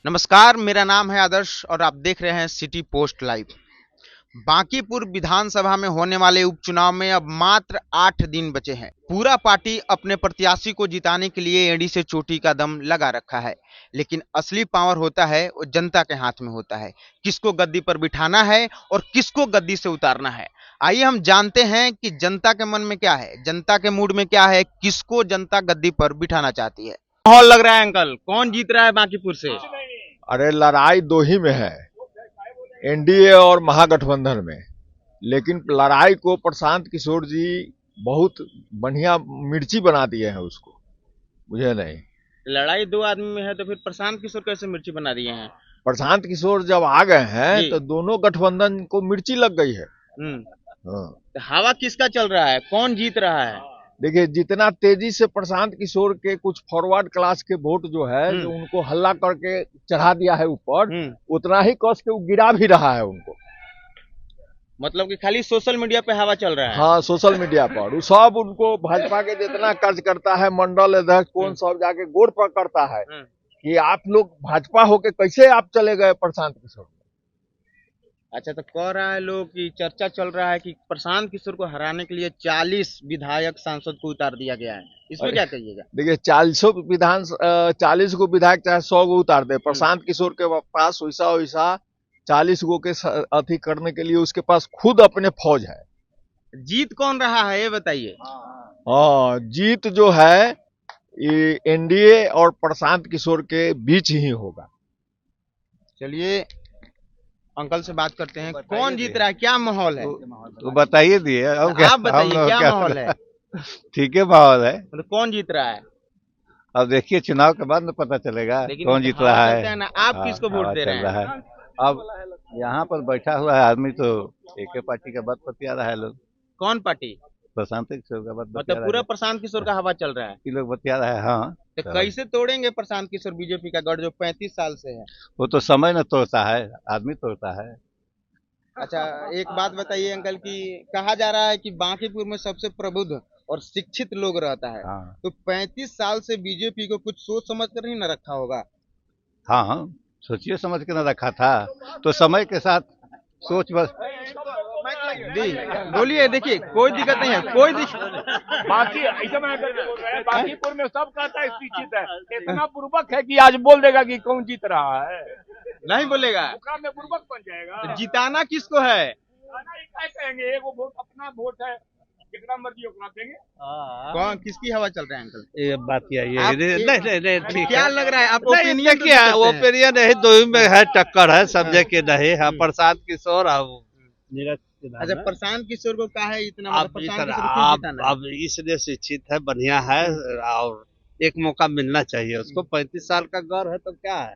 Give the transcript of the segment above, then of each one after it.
नमस्कार, मेरा नाम है आदर्श और आप देख रहे हैं सिटी पोस्ट लाइव। बांकीपुर विधानसभा में होने वाले उपचुनाव में अब मात्र 8 दिन बचे हैं। पूरा पार्टी अपने प्रत्याशी को जिताने के लिए एड़ी से चोटी का दम लगा रखा है, लेकिन असली पावर होता है वो जनता के हाथ में होता है। किसको गद्दी पर बिठाना है और किसको गद्दी से उतारना है, आइए हम जानते हैं कि जनता के मन में क्या है, जनता के मूड में क्या है, किसको जनता गद्दी पर बिठाना चाहती है। माहौल लग रहा है अंकल, कौन जीत रहा है बांकीपुर से? अरे लड़ाई दो ही में है, एनडीए और महागठबंधन में। लेकिन लड़ाई को प्रशांत किशोर जी बहुत बढ़िया मिर्ची बना दिए हैं उसको, मुझे नहीं। लड़ाई दो आदमी में है तो फिर प्रशांत किशोर कैसे मिर्ची बना दिए हैं? प्रशांत किशोर जब आ गए हैं तो दोनों गठबंधन को मिर्ची लग गई है। हाँ। तो हवा किसका चल रहा है, कौन जीत रहा है? देखिए, जितना तेजी से प्रशांत किशोर के कुछ फॉरवर्ड क्लास के वोट जो है जो उनको हल्ला करके चढ़ा दिया है ऊपर, उतना ही कस के वो गिरा भी रहा है उनको। मतलब कि खाली सोशल मीडिया पे हवा चल रहा है? हाँ, सोशल मीडिया पर वो सब उनको भाजपा के जितना कार्यकर्ता है, मंडल अध्यक्ष कौन सब जाके गोड़ पर करता है कि आप लोग भाजपा होके कैसे आप चले गए प्रशांत किशोर। अच्छा, तो कह रहा है लोग कि चर्चा चल रहा है कि प्रशांत किशोर को हराने के लिए 40 विधायक सांसद को उतार दिया गया है, इसमें क्या कहिएगा? देखिए, 40 को विधायक चाहे 100 को उतार दे, प्रशांत किशोर के पास वैसा 40 गो के अथी करने के लिए उसके पास खुद अपने फौज है। जीत कौन रहा है ये बताइए। हाँ, जीत जो है ये एनडीए और प्रशांत किशोर के बीच ही होगा। चलिए अंकल से बात करते हैं, कौन जीत रहा है, क्या माहौल है? तो बताइए दिए, आप बताइए क्या माहौल है? ठीक है, माहौल है। मतलब कौन जीत रहा है? अब देखिए चुनाव के बाद में पता चलेगा कौन जीत रहा है। आप किसको वोट दे रहे हैं? अब यहाँ पर बैठा हुआ है आदमी तो एक पार्टी का बात बतिया रहा है लोग। कौन पार्टी? प्रशांत किशोर का बात बतिया मतलब पूरा प्रशांत किशोर का हवा चल रहा है, ये लोग बतिया रहा है। हाँ, तो कैसे तोड़ेंगे प्रशांत किशोर बीजेपी का गढ़ जो 35 साल से है? वो तो समय न तोड़ता है, आदमी तोड़ता है। अच्छा, एक बात बताइए अंकल कि कहा जा रहा है कि बांकीपुर में सबसे प्रबुद्ध और शिक्षित लोग रहता है। हाँ। तो 35 साल से बीजेपी को कुछ सोच समझ कर ही न रखा होगा। हाँ, सोचिए समझ के न रखा था तो समय के साथ सोच बस। बोलिए, देखिए कोई दिक्कत नहीं है, कोई बाकी ऐसा मैं बोल रहा है, बांकीपुर में सब कहता है शिक्षित है, इतना पूर्वक है कि आज बोल देगा कि कौन जीत रहा है। नहीं बोलेगा, मुकाम में पूर्वक बन जाएगा। तो जिताना किसको है? क्या कहेंगे, एक वोट अपना वोट है, जितना मर्जी उतना देंगे। कौन किसकी हवा चल रहा है अंकल? ये बात क्या है? नहीं, क्या लग रहा है आप ओपिनियन क्या है? ओपिनियन है, दो ही में है, टक्कर है, समझे कि नहीं। हाँ, प्रशांत किशोर अच्छा, प्रशांत किशोर को कहा है इतना, अब इसलिए शिक्षित है, बढ़िया है और एक मौका मिलना चाहिए उसको। 35 साल का गढ़ है तो क्या है,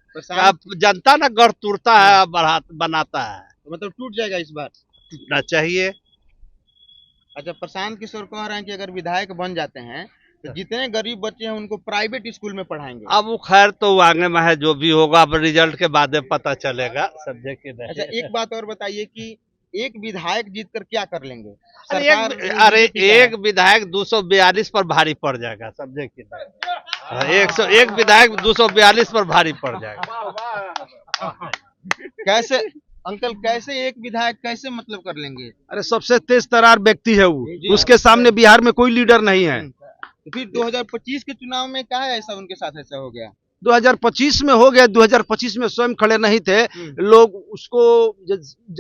जनता ना गढ़ तोड़ता है, बनाता है, तो मतलब टूट जाएगा इस बार, टूटना चाहिए। अच्छा, प्रशांत किशोर कह रहे हैं कि अगर विधायक बन जाते हैं तो जितने गरीब बच्चे हैं उनको प्राइवेट स्कूल में पढ़ाएंगे। अब वो खैर तो आगे में है, जो भी होगा अब रिजल्ट के बाद पता चलेगा, समझे कि नहीं। अच्छा, एक बात और बताइए कि एक विधायक जीतकर क्या कर लेंगे? अरे एक विधायक 242 पर भारी पड़ जाएगा, समझे कि नहीं। 101 विधायक 242 पर भारी पड़ जाएगा। कैसे अंकल, कैसे एक विधायक कैसे मतलब कर लेंगे? अरे सबसे तेज तरार व्यक्ति है वो, उसके सामने बिहार में कोई लीडर नहीं है। तो फिर 2025 के चुनाव में क्या है ऐसा उनके साथ ऐसा हो गया? 2025 में हो गया, 2025 में स्वयं खड़े नहीं थे लोग, उसको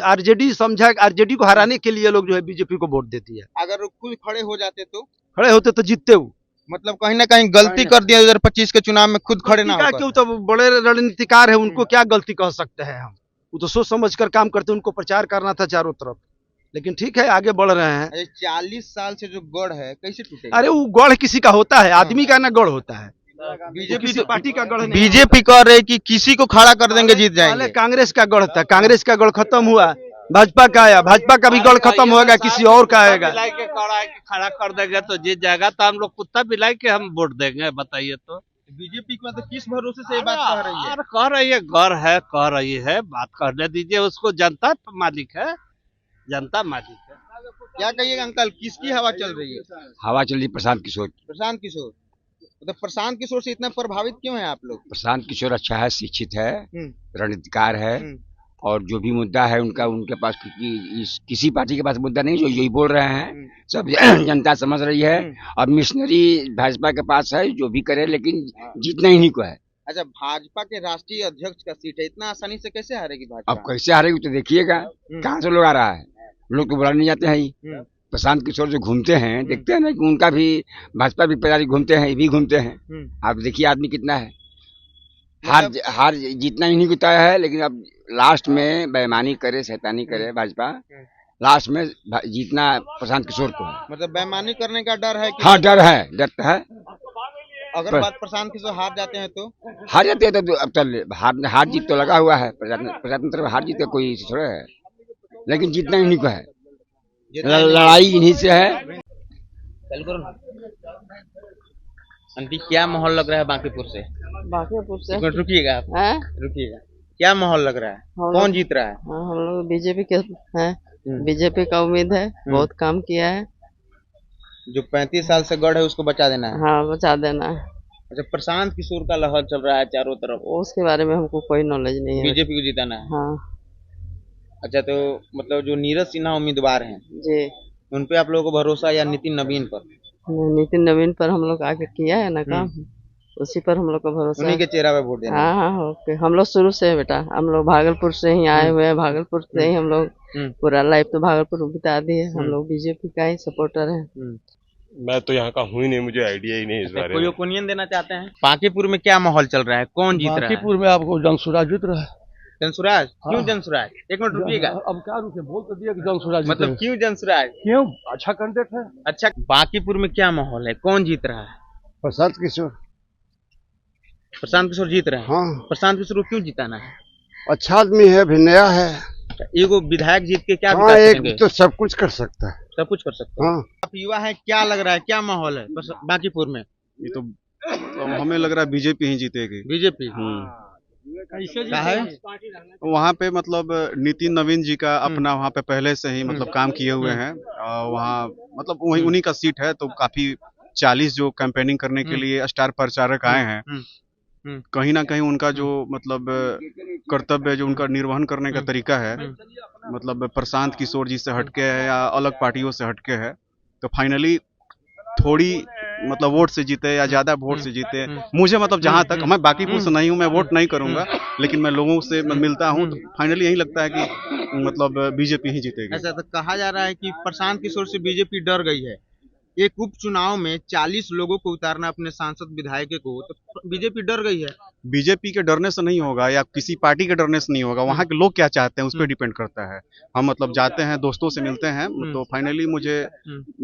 आरजेडी समझा, आरजेडी को हराने के लिए लोग जो है बीजेपी को वोट देती है। अगर खुद खड़े हो जाते तो? खड़े होते तो जीतते वो। मतलब कहीं ना कहीं गलती कर दिया 2025 के चुनाव में, खुद खड़े ना होकर। क्यों, तो बड़े रणनीतिकार है, उनको क्या गलती कह सकते हैं हम। वो तो सोच समझ कर काम करते, उनको प्रचार करना था चारों तरफ, लेकिन ठीक है आगे बढ़ रहे हैं। 40 साल से जो गढ़ है कैसे टूटेगा? अरे वो गढ़ किसी का होता है, आदमी का ना गढ़ होता है, बीजेपी पार्टी का गढ़ नहीं। बीजेपी कह रहे कि किसी को खड़ा कर देंगे जीत जाएंगे। कांग्रेस का गढ़ था, कांग्रेस का गढ़ खत्म हुआ, भाजपा का आया, भाजपा का भी गढ़ खत्म होगा, किसी और का आएगा। खड़ा कर देंगे तो जीत जाएगा, तो हम लोग कुत्ता बिलाई के हम वोट देंगे, बताइए तो। बीजेपी को तो किस भरोसे से ये बात कह रही है? कह रही है, गौर है, कह रही है, बात करने दीजिए उसको, जनता मालिक है, जनता मालिक है। क्या कहिएगा अंकल, किसकी हवा चल रही है? हवा चल रही प्रशांत किशोर। प्रशांत किशोर, मतलब प्रशांत किशोर से इतना प्रभावित क्यों है आप लोग? प्रशांत किशोर अच्छा है, शिक्षित है, हम्म, रणनीतिकार है, हम्म, और जो भी मुद्दा है उनका उनके पास किसी पार्टी के पास मुद्दा नहीं, जो यही बोल रहे हैं सब जनता समझ रही है। अब मिशनरी भाजपा के पास है, जो भी करे, लेकिन जीतना इन्हीं को है। अच्छा, भाजपा के राष्ट्रीय अध्यक्ष का सीट है, इतना आसानी से कैसे हारेगी भाजपा? अब कैसे हारेगी तो देखिएगा, कहाँ से लोग आ रहा है, लोग तो बुला नहीं जाते हैं ही। प्रशांत किशोर जो घूमते हैं, देखते हैं ना कि उनका भी भाजपा भी पदाधिकारी घूमते हैं, ये भी घूमते हैं। आप देखिए आदमी कितना है, हार जीतना इन्हीं को तय है, लेकिन अब लास्ट में बेईमानी करे, शैतानी करे भाजपा, लास्ट में जीतना प्रशांत किशोर को है। मतलब बेईमानी करने का डर है कि? हाँ, डर है, डर तो है। अगर बात प्रशांत किशोर हार जाते हैं तो? हार जाते हैं तो अब चल हार जीत तो लगा हुआ है, प्रजातंत्र हार जीत का कोई थोड़ा है, लेकिन जीतना इन्हीं को है, लड़ाई इन्हीं से है। आंटी, क्या माहौल लग रहा है बांकीपुर से? बांकीपुर से एक मिनट रुकिएगा आप, हैं? रुकिएगा। क्या माहौल लग रहा है, कौन जीत रहा है? हाँ, हम लोग बीजेपी के हैं, बीजेपी का उम्मीद है, बहुत काम किया है। जो 35 साल से गढ़ है उसको बचा देना है। हाँ, बचा देना है। अच्छा, प्रशांत किशोर का लहर चल रहा है चारों तरफ, उसके बारे में हमको कोई नॉलेज नहीं है। बीजेपी को जिताना है। हाँ अच्छा, तो मतलब जो नीरज सिन्हा उम्मीदवार हैं, जी, उन पे आप लोगों को भरोसा या नितिन नवीन पर? नितिन नवीन पर हम लोग आके किया है ना काम, उसी पर हम लोग का भरोसा उन्हीं है। के चेहरा पे वोट देना है। हाँ हाँ, ओके। हम लोग शुरू से है बेटा, हम लोग भागलपुर से ही आए हुए हैं, भागलपुर से ही हम लोग पूरा लाइफ तो भागलपुर बिता दी है। हम लोग बीजेपी का ही सपोर्टर है। मैं तो यहाँ का हूँ ही नहीं, मुझे आइडिया ही नहीं इस बारे कोई में। ओपिनियन देना चाहते हैं? बांकीपुर में क्या माहौल चल रहा है, कौन जीत रहा है? बांकीपुर में आपको जनसुराज जीत रहा है। जनसुराज? क्यों हाँ। जनसुराज? एक मिनट रुकिएगा। अब क्या रुके, बोल तो दिया कि जनसुराज जीत मतलब रहे। क्यों जनसुराज? क्यों, अच्छा कैंडिडेट है। अच्छा, बांकीपुर में क्या माहौल है, कौन जीत रहा है? प्रशांत किशोर। प्रशांत किशोर जीत रहे हैं। हाँ, प्रशांत किशोर को क्यों जिताना है? अच्छा आदमी है, अभी नया है। एगो विधायक जीत के क्या हाँ, विकास एक करेंगे? तो सब कुछ कर सकता है। सब कुछ कर सकते हैं। हाँ, आप युवा हैं, क्या लग रहा है, क्या माहौल है बांकीपुर में? ये तो हमें लग रहा है बीजेपी ही जीतेगी। बीजेपी क्या है? वहाँ पे मतलब नितिन नवीन जी का अपना वहाँ पे पहले से ही मतलब काम किए हुए हैं, वहाँ मतलब वही उन्हीं का सीट है, तो काफी 40 जो कैंपेनिंग करने के लिए स्टार प्रचारक आए हैं, कहीं ना कहीं उनका जो मतलब कर्तव्य, जो उनका निर्वहन करने का तरीका है, मतलब प्रशांत किशोर जी से हटके है या अलग पार्टियों से हटके है, तो फाइनली थोड़ी मतलब वोट से जीते या ज्यादा वोट से जीते। मुझे मतलब जहां तक, मैं बांकीपुर से नहीं हूं, मैं वोट नहीं करूंगा, लेकिन मैं लोगों से मिलता हूं, तो फाइनली यही लगता है कि मतलब बीजेपी ही जीतेगी। ऐसा तो कहा जा रहा है कि प्रशांत किशोर से बीजेपी डर गई है। एक उपचुनाव में 40 लोगों को उतारना अपने सांसद विधायक को, तो बीजेपी डर गई है। बीजेपी के डरने से नहीं होगा या किसी पार्टी के डरने से नहीं होगा, वहाँ के लोग क्या चाहते हैं उस पर डिपेंड करता है। हम मतलब जाते हैं, दोस्तों से मिलते हैं, तो फाइनली मुझे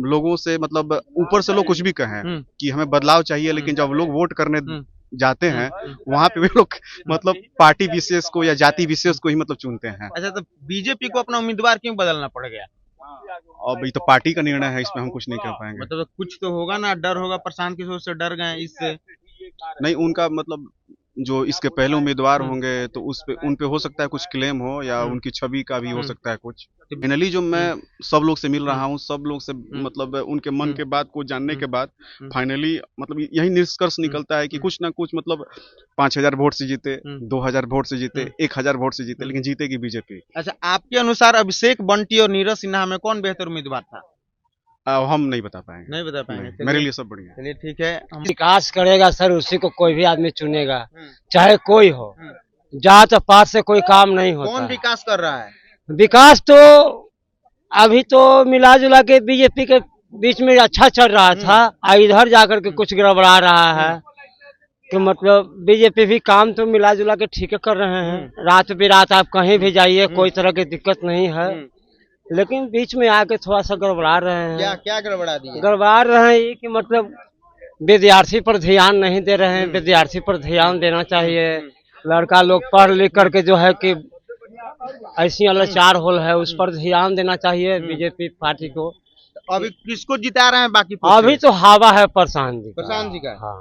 लोगों से मतलब ऊपर से लोग कुछ भी कहें कि हमें बदलाव चाहिए, लेकिन जब लोग वोट करने जाते हैं वहाँ पे वे लोग मतलब पार्टी विशेष को या जाति विशेष को ही मतलब चुनते हैं। अच्छा, तो बीजेपी को अपना उम्मीदवार क्यों बदलना पड़ गया? अब ये तो पार्टी का निर्णय है, इसमें हम कुछ नहीं कर पाएंगे। मतलब कुछ तो होगा ना, डर होगा, प्रशांत किशोर से डर गए इससे। नहीं, उनका मतलब जो इसके पहले उम्मीदवार होंगे तो उन पे हो सकता है कुछ क्लेम हो, या उनकी छवि का भी हो सकता है कुछ। फाइनली जो मैं सब लोग से मिल रहा हूँ, सब लोग से मतलब उनके मन के बात को जानने के बाद फाइनली मतलब यही निष्कर्ष निकलता है कि कुछ ना कुछ मतलब 5000 वोट से जीते, 2000 वोट से जीते, 1000 वोट से जीते, लेकिन जीतेगी बीजेपी। अच्छा, आपके अनुसार अभिषेक बंटी और नीरज सिन्हा में कौन बेहतर उम्मीदवार था? हम नहीं बता पाएंगे। नहीं बता पाएंगे। मेरे लिए सब बढ़िया। चलिए ठीक है। विकास करेगा सर, उसी को कोई भी आदमी चुनेगा, चाहे कोई हो। जात पात से कोई काम नहीं होता। कौन विकास कर रहा है? विकास तो अभी तो मिला जुला के बीजेपी के बीच में अच्छा चल रहा था, इधर जाकर के कुछ गड़बड़ा रहा है। कि मतलब बीजेपी भी काम तो मिला जुला के ठीक कर रहे हैं। रात बिरात आप कहीं भी जाइए, कोई तरह की दिक्कत नहीं है, लेकिन बीच में आके थोड़ा सा गड़बड़ा रहे हैं। क्या गड़बड़ा दिए? गड़बड़ा रहे हैं कि मतलब विद्यार्थी पर ध्यान नहीं दे रहे हैं। विद्यार्थी पर ध्यान देना चाहिए। लड़का लोग पढ़ लिख करके जो है कि ऐसी अलाचार होल है, उस पर ध्यान देना चाहिए बीजेपी पार्टी को। अभी किसको जिता रहे हैं बाकी? अभी तो हवा है प्रशांत जी। प्रशांत जी का? हाँ,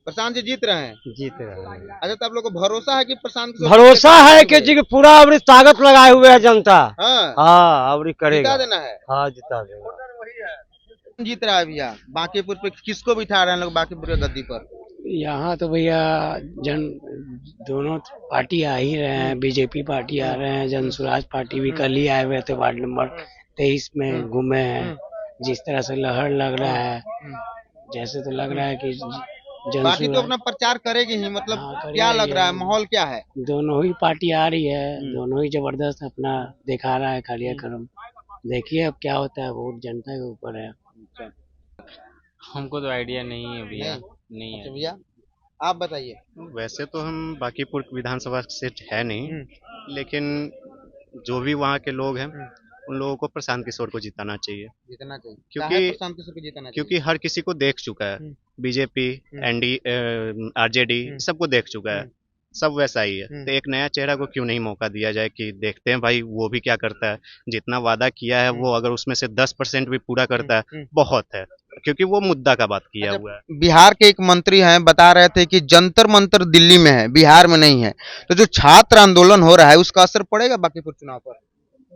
प्रशांत जी जीत रहे हैं। जीत रहे हैं। अच्छा, तो आप लोग को भरोसा है कि प्रशांत भरोसा है कि जी पूरा अपनी ताकत लगाए हुए है जनता। हाँ, अब करेगा, जिता देना है। हाँ, जिता देगा। जीत रहा है भैया बांकीपुर पे? किसको बिठा रहे हैं लोग बांकीपुर के गद्दी पर? यहाँ तो भैया दोनों पार्टी आ ही रहे हैं। बीजेपी पार्टी आ रहे हैं, जन स्वराज पार्टी भी कल ही आए हुए थे। वार्ड नंबर 23 में घूमे हैं। जिस तरह से लहर लग रहा है, जैसे तो लग रहा है कि पार्टी तो अपना प्रचार करेगी ही, मतलब क्या लग रहा है, माहौल क्या है? दोनों ही पार्टी आ रही है, दोनों ही जबरदस्त अपना दिखा रहा है कार्यक्रम। देखिए अब क्या होता है, वोट जनता के ऊपर है। हमको तो आइडिया नहीं है भैया, नहीं है। अच्छा भैया, आप बताइए। वैसे तो हम बांकीपुर विधानसभा से है नहीं, लेकिन जो भी वहाँ के लोग हैं उन लोगों को प्रशांत किशोर को जिताना चाहिए। जितना चाहिए क्योंकि प्रशांत किशोर को जिताना चाहिए? क्योंकि हर किसी को देख चुका है, बीजेपी, एनडी, आरजेडी सबको देख चुका है, सब वैसा ही है। तो एक नया चेहरा को क्यों नहीं मौका दिया जाए कि देखते हैं भाई वो भी क्या करता है। जितना वादा किया है वो अगर उसमें से 10% भी पूरा करता है बहुत है, क्योंकि वो मुद्दा का बात किया हुआ है। बिहार के एक मंत्री हैं, बता रहे थे कि जंतर मंतर दिल्ली में है, बिहार में नहीं है। तो जो छात्र आंदोलन हो रहा है उसका असर पड़ेगा बांकीपुर चुनाव पर?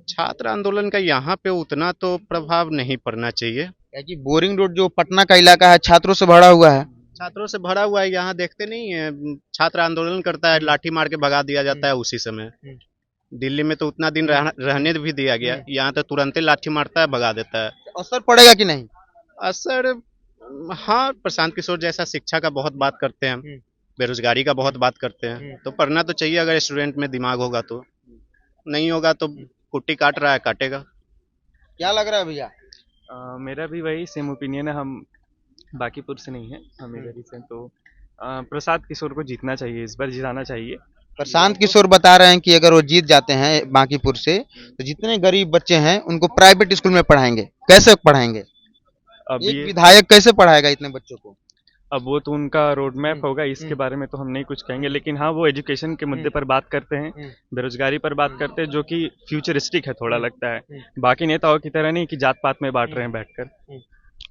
छात्र आंदोलन का यहाँ पे उतना तो प्रभाव नहीं पड़ना चाहिए, क्योंकि बोरिंग रोड जो पटना का इलाका है छात्रों से भरा हुआ है। छात्रों से भरा हुआ है। यहाँ देखते नहीं है, छात्र आंदोलन करता है, लाठी मार के भगा दिया जाता है उसी समय। दिल्ली में तो उतना दिन रहने भी दिया गया, यहाँ तो तुरंत ही लाठी मारता है, भगा देता है। असर पड़ेगा कि नहीं? असर, हाँ, प्रशांत किशोर जैसा शिक्षा का बहुत बात करते हैं, बेरोजगारी का बहुत बात करते हैं, तो पढ़ना तो चाहिए। अगर स्टूडेंट में दिमाग होगा तो, नहीं होगा तो कुट्टी काट रहा है, काटेगा। क्या लग रहा है भैया? मेरा भी वही सेम ओपिनियन है। हम बांकीपुर से नहीं है, हम इधर ही से। तो प्रशांत किशोर को जीतना चाहिए, इस बार जिताना चाहिए। प्रशांत किशोर बता रहे हैं कि अगर वो जीत जाते हैं बांकीपुर से तो जितने गरीब बच्चे हैं उनको प्राइवेट स्कूल में पढ़ाएंगे। कैसे पढ़ाएंगे? एक विधायक कैसे पढ़ाएगा इतने बच्चों को? अब वो तो उनका रोड मैप होगा, इसके बारे में तो हम नहीं कुछ कहेंगे। लेकिन हाँ, वो एजुकेशन के मुद्दे पर बात करते हैं, बेरोजगारी पर बात करते हैं, जो कि फ्यूचरिस्टिक है थोड़ा लगता है। बाकी नेताओं की तरह नहीं कि जात पात में बांट रहे हैं बैठकर।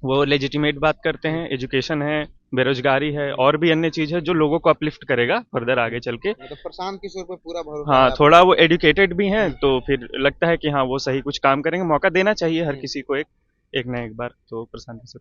वो लेजिटिमेट बात करते हैं, एजुकेशन है, बेरोजगारी है, और भी अन्य चीज है जो लोगों को अपलिफ्ट करेगा फर्दर आगे चल के। तो प्रशांत किशोर पर पूरा भरोसा? हाँ, थोड़ा वो एजुकेटेड भी हैं, तो फिर लगता है कि हाँ वो सही कुछ काम करेंगे। मौका देना चाहिए हर किसी को एक ना एक बार, तो प्रशांत किशोर।